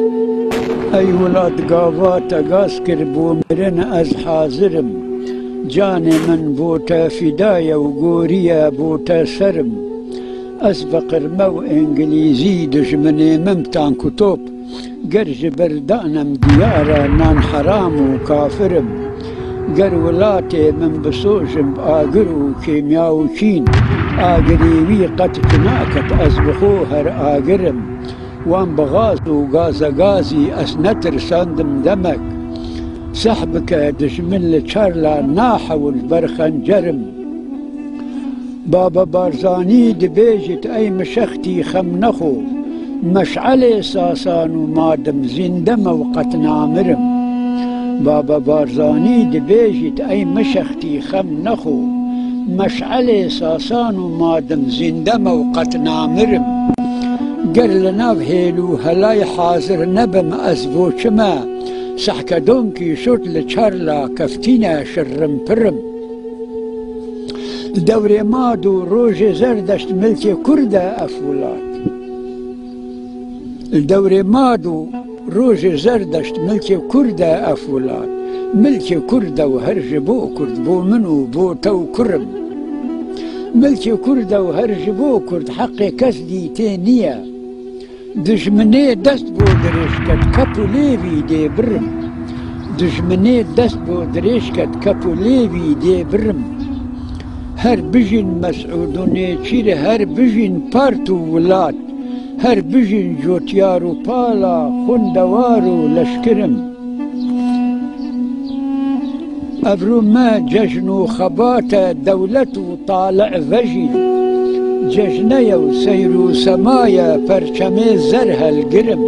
ای ولاد گاوات گاز کر بو مرن از حاضرم، جان من بوتا فدای و گوریا بوتا سرم، از بقرمه و انگلیزی دشمنی ممتان کتوب، گرج بردانم دیارا نان حرام و کافرم، گر ولاتی من بسوشم آگر و کیمیا و چین، آگریوی قد کناکت از بخو هر آگرم، وان بغاز و غازی اس نترساندم دمك، سحبك دشمن لچرلا ناحول برخنجرم، بابا بارزاني دبيجت اي مشختي خمنخو، مشعل ساسان ومادم زندم وقت نامرم، بابا بارزاني دبيجت اي مشختي خمنخو، مشعل ساسان ومادم زندم وقت نامرم، قرل نافهلو هلاي حاضر نبم أزبو شما، سحك دونكي شوت لچرلا كفتينا شرم پرم، دوري مادو روج زردشت ملكي كردة أفولات، الدوري مادو روج زردشت ملكي كردة أفولات، ملكي كردة وهرج بو كرد بو منو بو تو كرم، ملكي كردة وهرج بو كرد حقي كسدي تينية، دجمني دست بو دريشكت كابو ليفي دي برم، دجمني دست بو دريشكت كابو ليفي دي برم، هر بجين مسعودوني چير هر بجين بارتو ولات، هر بجين جوتيارو بالا خوندوارو لشكرم، ابرو ما ججنو خباتا دولتو طالع فجين، ججنيا وسيرو سمايا پرچمي زرها القرم،